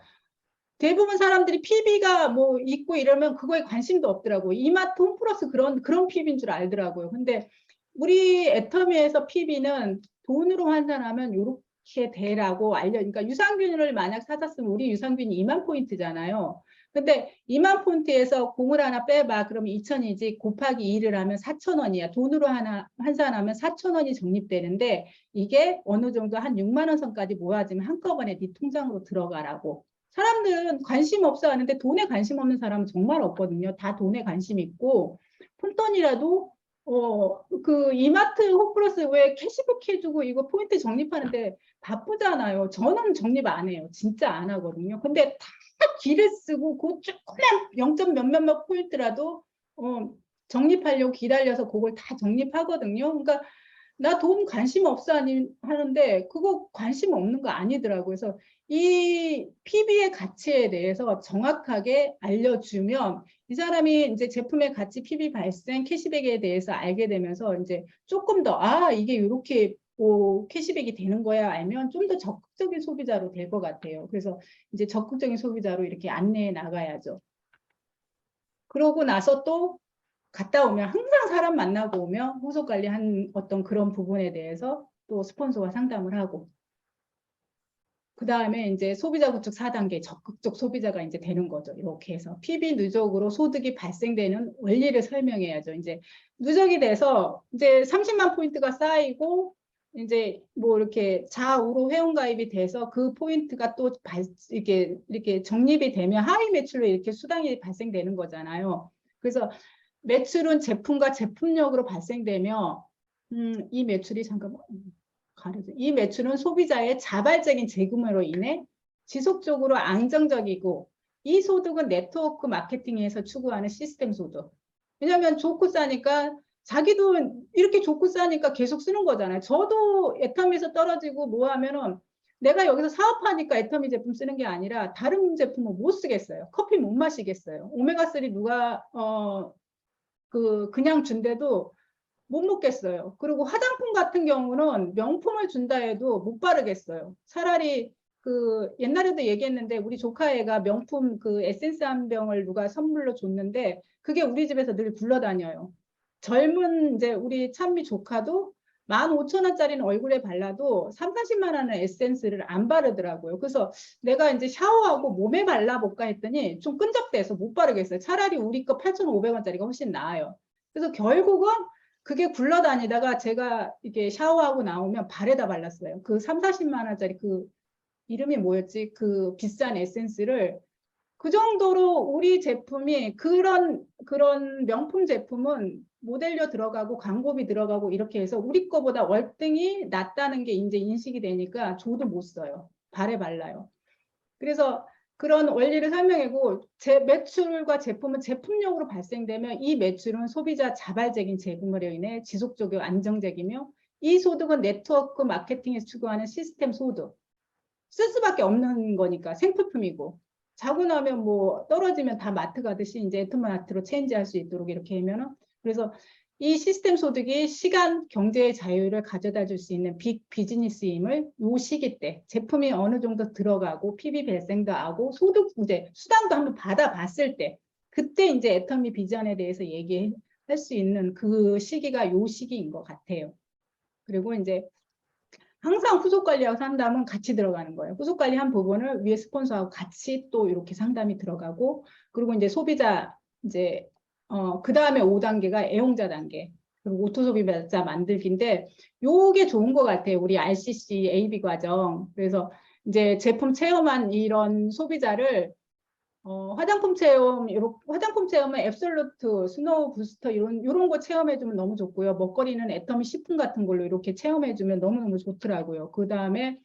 대부분 사람들이 PB가 뭐 있고 이러면 그거에 관심도 없더라고요. 이마트 홈플러스 그런 PB인 줄 알더라고요. 근데 우리 애터미에서 PB는 돈으로 환산하면 이렇게 되라고 그러니까 유산균을 만약 사셨으면 우리 유산균이 2만 포인트잖아요. 근데 2만 폰트에서 공을 하나 빼봐. 그럼 2,000이지 곱하기 2를 하면 4,000원이야. 돈으로 하나 환산하면 4,000원이 적립되는데 이게 어느 정도 한 6만 원 선까지 모아지면 한꺼번에 네 통장으로 들어가라고. 사람들은 관심 없어 하는데 돈에 관심 없는 사람은 정말 없거든요. 다 돈에 관심 있고 푼돈이라도 그 이마트 홈플러스 왜 캐시백 해주고 이거 포인트 적립하는데 바쁘잖아요. 저는 적립 안 해요. 진짜 안 하거든요. 근데 다 기를 쓰고 그 조그만 0점 몇몇몇 포인트라도 적립하려고 기다려서 그걸 다 적립하거든요. 그러니까 나 돈 관심 없어 하는데 그거 관심 없는 거 아니더라고요. 그래서 이 PB의 가치에 대해서 정확하게 알려주면 이 사람이 이제 제품의 가치, PB 발생, 캐시백에 대해서 알게 되면서 이제 조금 더 이게 이렇게 캐시백이 되는 거야 알면 좀 더 적극적인 소비자로 될 것 같아요. 그래서 이제 적극적인 소비자로 이렇게 안내해 나가야죠. 그러고 나서 또 갔다 오면 항상 사람 만나고 오면 후속 관리한 어떤 그런 부분에 대해서 또 스폰서가 상담을 하고 그 다음에 이제 소비자 구축 4단계 적극적 소비자가 이제 되는 거죠. 이렇게 해서 PB 누적으로 소득이 발생되는 원리를 설명해야죠. 이제 누적이 돼서 이제 30만 포인트가 쌓이고 이제 뭐 이렇게 좌우로 회원가입이 돼서 그 포인트가 또 이렇게 적립이 되면 하위 매출로 이렇게 수당이 발생되는 거잖아요. 그래서 매출은 제품과 제품력으로 발생되며 이 매출이 잠깐만 가려져. 이 매출은 소비자의 자발적인 제금으로 인해 지속적으로 안정적이고 이 소득은 네트워크 마케팅에서 추구하는 시스템 소득. 왜냐하면 좋고 싸니까 자기도 이렇게 좋고 싸니까 계속 쓰는 거잖아요. 저도 애터미에서 떨어지고 뭐 하면은 내가 여기서 사업하니까 애터미 제품 쓰는 게 아니라 다른 제품은 못 쓰겠어요. 커피 못 마시겠어요. 오메가3 누가 그냥 준대도 못 먹겠어요. 그리고 화장품 같은 경우는 명품을 준다 해도 못 바르겠어요. 차라리 그 옛날에도 얘기했는데 우리 조카애가 명품 그 에센스 한 병을 누가 선물로 줬는데 그게 우리 집에서 늘 굴러다녀요. 젊은 이제 우리 찬미 조카도 15,000원짜리는 얼굴에 발라도 3, 40만 원의 에센스를 안 바르더라고요. 그래서 내가 이제 샤워하고 몸에 발라볼까 했더니 좀 끈적대서 못 바르겠어요. 차라리 우리 거 8,500원짜리가 훨씬 나아요. 그래서 결국은 그게 굴러다니다가 제가 이게 샤워하고 나오면 발에다 발랐어요. 그 3, 40만 원짜리 그 이름이 뭐였지? 그 비싼 에센스를 그 정도로 우리 제품이 그런 명품 제품은 모델료 들어가고 광고비 들어가고 이렇게 해서 우리 거보다 월등히 낫다는 게 이제 인식이 되니까 저도 못 써요. 발에 발라요. 그래서 그런 원리를 설명하고 매출과 제품은 제품력으로 발생되면 이 매출은 소비자 자발적인 제공으로 인해 지속적이고 안정적이며 이 소득은 네트워크 마케팅에서 추구하는 시스템 소득. 쓸 수밖에 없는 거니까 생필품이고 자고 나면 뭐 떨어지면 다 마트 가듯이 이제 애터마트로 체인지할 수 있도록 이렇게 하면은 그래서 이 시스템 소득이 시간 경제의 자유를 가져다 줄 수 있는 빅 비즈니스임을 요 시기 때 제품이 어느 정도 들어가고 PB 발생도 하고 소득 이제 수당도 한번 받아봤을 때 그때 이제 애터미 비전에 대해서 얘기할 수 있는 그 시기가 요 시기인 것 같아요. 그리고 이제 항상 후속 관리하고 상담은 같이 들어가는 거예요. 후속 관리 한 부분을 위에 스폰서하고 같이 또 이렇게 상담이 들어가고 그리고 이제 소비자 이제 그 다음에 5단계가 애용자 단계 그리고 오토 소비자 만들기인데 요게 좋은 것 같아요. 우리 RCC AB 과정. 그래서 이제 제품 체험한 이런 소비자를 화장품 체험은 앱솔루트, 스노우 부스터 이런 거 체험해주면 너무 좋고요. 먹거리는 애터미 식품 같은 걸로 이렇게 체험해주면 너무너무 좋더라고요. 그 다음에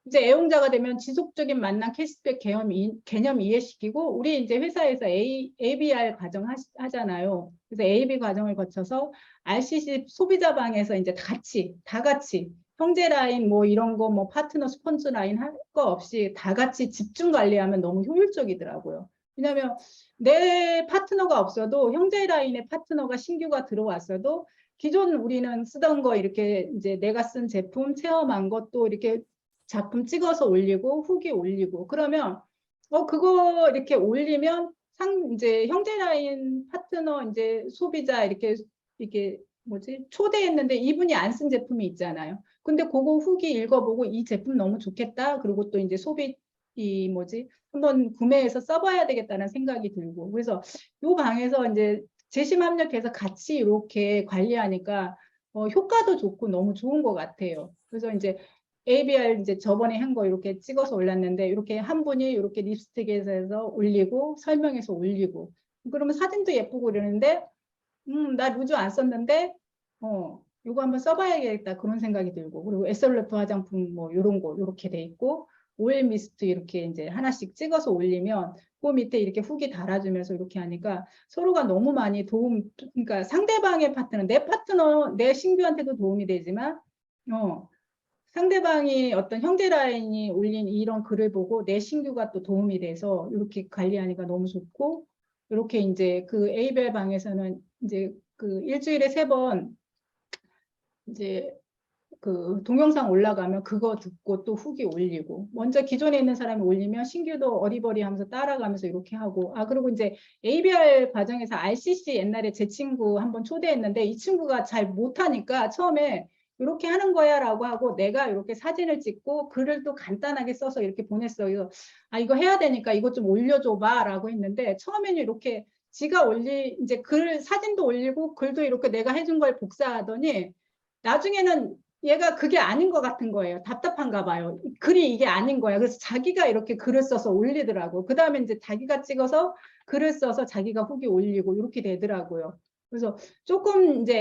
이제 애용자가 되면 지속적인 만남 캐시백 개념 이해시키고 우리 이제 회사에서 ABR 과정 하잖아요. 그래서 AB 과정을 거쳐서 RCC 소비자방에서 이제 다 같이 형제 라인 뭐 이런 거 뭐 파트너 스폰서 라인 할 거 없이 다 같이 집중 관리하면 너무 효율적이더라고요. 왜냐하면 내 파트너가 없어도 형제 라인의 파트너가 신규가 들어왔어도 기존 우리는 쓰던 거 이렇게 이제 내가 쓴 제품 체험한 것도 이렇게 작품 찍어서 올리고 후기 올리고 그러면 그거 이렇게 올리면 이제 형제 라인 파트너 이제 소비자 이렇게 뭐지 초대했는데 이분이 안 쓴 제품이 있잖아요. 근데 그거 후기 읽어보고 이 제품 너무 좋겠다. 그리고 또 이제 이 뭐지 한번 구매해서 써봐야 되겠다는 생각이 들고 그래서 요 방에서 이제 재심 합력해서 같이 이렇게 관리하니까 효과도 좋고 너무 좋은 것 같아요. 그래서 이제 ABR 이제 저번에 한 거 이렇게 찍어서 올렸는데 이렇게 한 분이 이렇게 립스틱에서 해서 올리고 설명해서 올리고 그러면 사진도 예쁘고 그러는데 나 루즈 안 썼는데 이거 한번 써봐야겠다 그런 생각이 들고 그리고 에스컬레트 화장품 뭐 이런 거 이렇게 돼 있고 오일 미스트 이렇게 이제 하나씩 찍어서 올리면 그 밑에 이렇게 후기 달아주면서 이렇게 하니까 서로가 너무 많이 그러니까 상대방의 파트너, 내 파트너, 내 신규한테도 도움이 되지만 상대방이 어떤 형제 라인이 올린 이런 글을 보고 내 신규가 또 도움이 돼서 이렇게 관리하니까 너무 좋고 이렇게 이제 그 에이벨 방에서는 이제 그 일주일에 3번 이제 그 동영상 올라가면 그거 듣고 또 후기 올리고 먼저 기존에 있는 사람이 올리면 신규도 어리버리 하면서 따라가면서 이렇게 하고 그리고 이제 ABR 과정에서 RCC 옛날에 제 친구 한번 초대했는데 이 친구가 잘 못하니까 처음에 이렇게 하는 거야 라고 하고 내가 이렇게 사진을 찍고 글을 또 간단하게 써서 이렇게 보냈어요. 이거 해야 되니까 이거 좀 올려줘봐 라고 했는데 처음에는 이렇게 지가 이제 사진도 올리고 글도 이렇게 내가 해준 걸 복사하더니 나중에는 얘가 그게 아닌 것 같은 거예요. 답답한가 봐요. 글이 이게 아닌 거야. 그래서 자기가 이렇게 글을 써서 올리더라고. 그 다음에 이제 자기가 찍어서 글을 써서 자기가 후기 올리고 이렇게 되더라고요. 그래서 조금 이제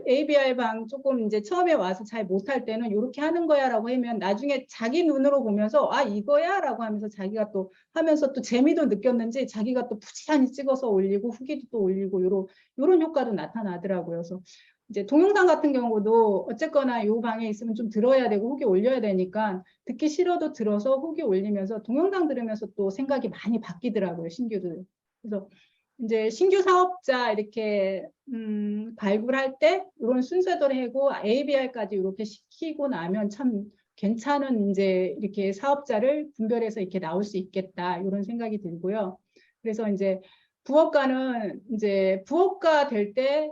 ABR 방 조금 이제 처음에 와서 잘 못할 때는 이렇게 하는 거야 라고 하면 나중에 자기 눈으로 보면서 이거야 라고 하면서 자기가 또 하면서 또 재미도 느꼈는지 자기가 또 부지런히 찍어서 올리고 후기도 또 올리고 요런 효과도 나타나더라고요. 그래서 이제 동영상 같은 경우도 어쨌거나 이 방에 있으면 좀 들어야 되고 후기 올려야 되니까 듣기 싫어도 들어서 후기 올리면서 동영상 들으면서 또 생각이 많이 바뀌더라고요, 신규들. 그래서 이제 신규 사업자 이렇게 발굴할 때 이런 순서대로 하고 ABR까지 이렇게 시키고 나면 참 괜찮은 이제 이렇게 사업자를 분별해서 이렇게 나올 수 있겠다 이런 생각이 들고요. 그래서 이제 부업가는 이제 부업가 될때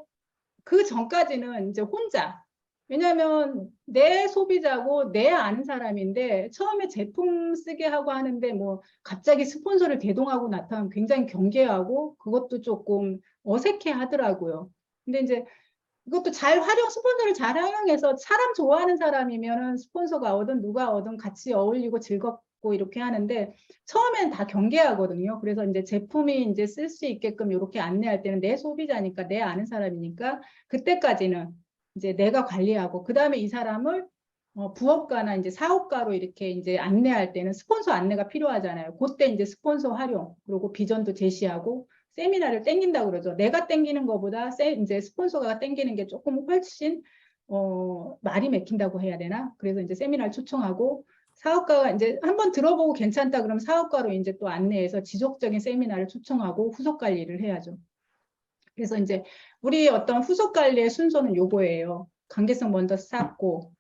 그 전까지는 이제 혼자 왜냐하면 내 소비자고 내 아는 사람인데 처음에 제품 쓰게 하고 하는데 뭐 갑자기 스폰서를 대동하고 나타나면 굉장히 경계하고 그것도 조금 어색해 하더라고요. 근데 이제 이것도 스폰서를 잘 활용해서 사람 좋아하는 사람이면은 스폰서가 오든 누가 오든 같이 어울리고 즐겁고 이렇게 하는데 처음엔 다 경계하거든요. 그래서 이제 제품이 이제 쓸 수 있게끔 이렇게 안내할 때는 내 소비자니까 내 아는 사람이니까 그때까지는 이제 내가 관리하고 그 다음에 이 사람을 부업가나 이제 사업가로 이렇게 이제 안내할 때는 스폰서 안내가 필요하잖아요. 그때 이제 스폰서 활용 그리고 비전도 제시하고 세미나를 땡긴다고 그러죠. 내가 땡기는 것보다 이제 스폰서가 땡기는 게 조금 훨씬 말이 맥힌다고 해야 되나? 그래서 이제 세미나를 초청하고 사업가가 이제 한번 들어보고 괜찮다 그러면 사업가로 이제 또 안내해서 지속적인 세미나를 초청하고 후속 관리를 해야죠. 그래서 이제 우리 어떤 후속 관리의 순서는 요거예요. 관계성 먼저 쌓고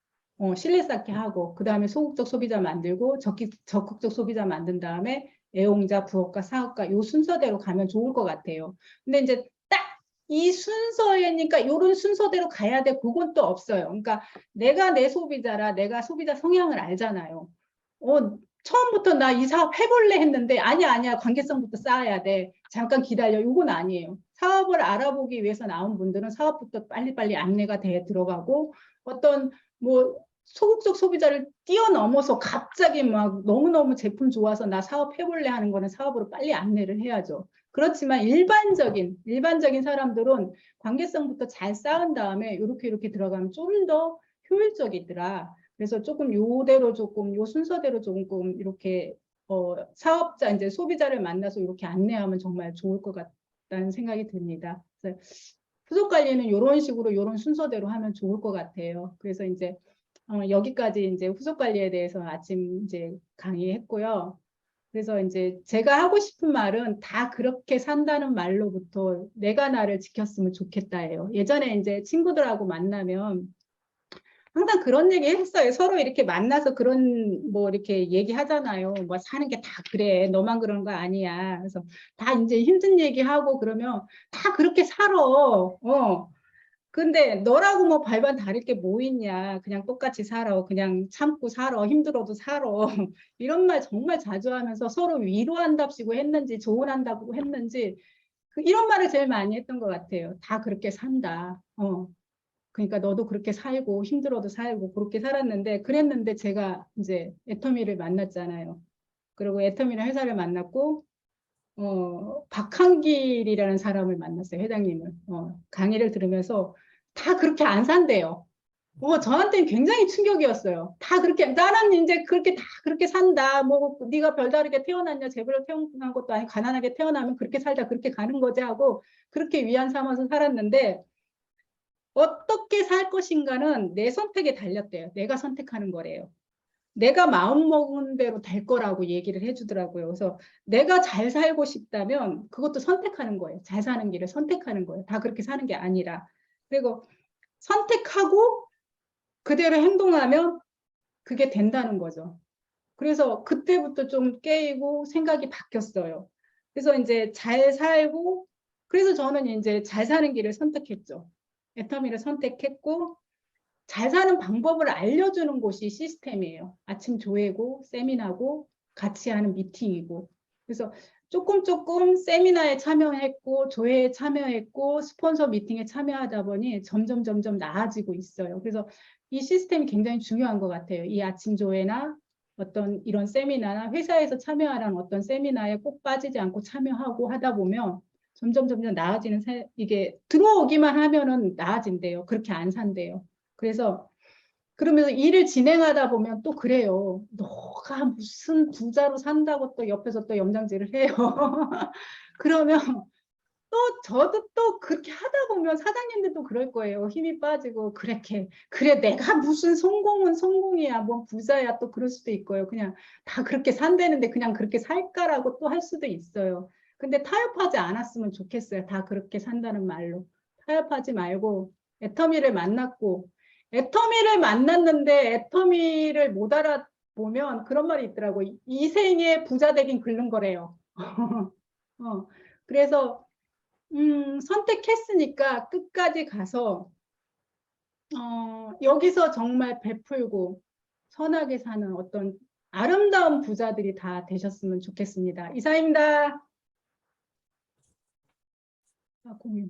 신뢰 쌓게 하고 그 다음에 소극적 소비자 만들고 적극적 소비자 만든 다음에 애용자, 부업가, 사업가 요 순서대로 가면 좋을 것 같아요. 근데 이제 딱 이 순서이니까 이런 순서대로 가야 돼. 그건 또 없어요. 그러니까 내가 내 소비자라 내가 소비자 성향을 알잖아요. 처음부터 나 이 사업 해볼래 했는데 아니야 관계성부터 쌓아야 돼. 잠깐 기다려. 이건 아니에요. 사업을 알아보기 위해서 나온 분들은 사업부터 빨리빨리 안내가 돼 들어가고 어떤 뭐 소극적 소비자를 뛰어넘어서 갑자기 막 너무너무 제품 좋아서 나 사업 해볼래 하는 거는 사업으로 빨리 안내를 해야죠. 그렇지만 일반적인 사람들은 관계성부터 잘 쌓은 다음에 이렇게 들어가면 좀 더 효율적이더라. 그래서 조금 요대로 조금 요 순서대로 조금 이렇게 사업자 이제 소비자를 만나서 이렇게 안내하면 정말 좋을 것 같다는 생각이 듭니다. 그래서 후속 관리는 이런 식으로 이런 순서대로 하면 좋을 것 같아요. 그래서 이제 여기까지 이제 후속 관리에 대해서 아침 이제 강의했고요. 그래서 이제 제가 하고 싶은 말은 다 그렇게 산다는 말로부터 내가 나를 지켰으면 좋겠다예요. 예전에 이제 친구들하고 만나면 항상 그런 얘기 했어요. 서로 이렇게 만나서 그런 뭐 이렇게 얘기하잖아요. 뭐 사는 게 다 그래. 너만 그런 거 아니야. 그래서 다 이제 힘든 얘기하고 그러면 다 그렇게 살아. 근데 너라고 뭐 발반 다를 게 뭐 있냐. 그냥 똑같이 살아. 그냥 참고 살아. 힘들어도 살아. 이런 말 정말 자주 하면서 서로 위로한답시고 했는지 조언한다고 했는지 이런 말을 제일 많이 했던 것 같아요. 다 그렇게 산다. 그러니까 너도 그렇게 살고 힘들어도 살고 그렇게 살았는데 그랬는데 제가 이제 애터미를 만났잖아요. 그리고 애터미는 회사를 만났고 박한길이라는 사람을 만났어요. 회장님을. 강의를 들으면서 다 그렇게 안 산대요. 저한테는 굉장히 충격이었어요. 다 그렇게 나는 이제 그렇게 다 그렇게 산다. 뭐 네가 별다르게 태어났냐, 제대로 태어난 것도 아니고 가난하게 태어나면 그렇게 살다 그렇게 가는 거지 하고 그렇게 위안 삼아서 살았는데 어떻게 살 것인가는 내 선택에 달렸대요. 내가 선택하는 거래요. 내가 마음먹은 대로 될 거라고 얘기를 해주더라고요. 그래서 내가 잘 살고 싶다면 그것도 선택하는 거예요. 잘 사는 길을 선택하는 거예요. 다 그렇게 사는 게 아니라. 그리고 선택하고 그대로 행동하면 그게 된다는 거죠. 그래서 그때부터 좀 깨이고 생각이 바뀌었어요. 그래서 이제 잘 살고, 그래서 저는 이제 잘 사는 길을 선택했죠. 애터미를 선택했고, 잘 사는 방법을 알려주는 곳이 시스템이에요. 아침 조회고, 세미나고, 같이 하는 미팅이고. 그래서 조금 세미나에 참여했고, 조회에 참여했고, 스폰서 미팅에 참여하다 보니 점점 나아지고 있어요. 그래서 이 시스템이 굉장히 중요한 것 같아요. 이 아침 조회나 어떤 이런 세미나나 회사에서 참여하는 어떤 세미나에 꼭 빠지지 않고 참여하고 하다 보면 점점 나아지는 이게 들어오기만 하면은 나아진대요. 그렇게 안 산대요. 그래서 그러면서 일을 진행하다 보면 또 그래요. 너가 무슨 부자로 산다고 또 옆에서 또 염장질을 해요. 그러면 또 저도 또 그렇게 하다 보면 사장님들도 그럴 거예요. 힘이 빠지고 그렇게 그래 내가 무슨 성공은 성공이야 뭐 부자야 또 그럴 수도 있고요. 그냥 다 그렇게 산다는데 그냥 그렇게 살까라고 또 할 수도 있어요. 근데 타협하지 않았으면 좋겠어요. 다 그렇게 산다는 말로 타협하지 말고 애터미를 만났고 애터미를 만났는데 애터미를 못 알아보면 그런 말이 있더라고. 이 생에 부자 되긴 긁는 거래요. 그래서 선택했으니까 끝까지 가서 여기서 정말 베풀고 선하게 사는 어떤 아름다운 부자들이 다 되셨으면 좋겠습니다. 이사입니다. 공유.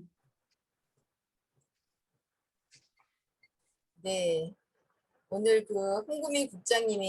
네. 오늘 그 홍구미 국장님이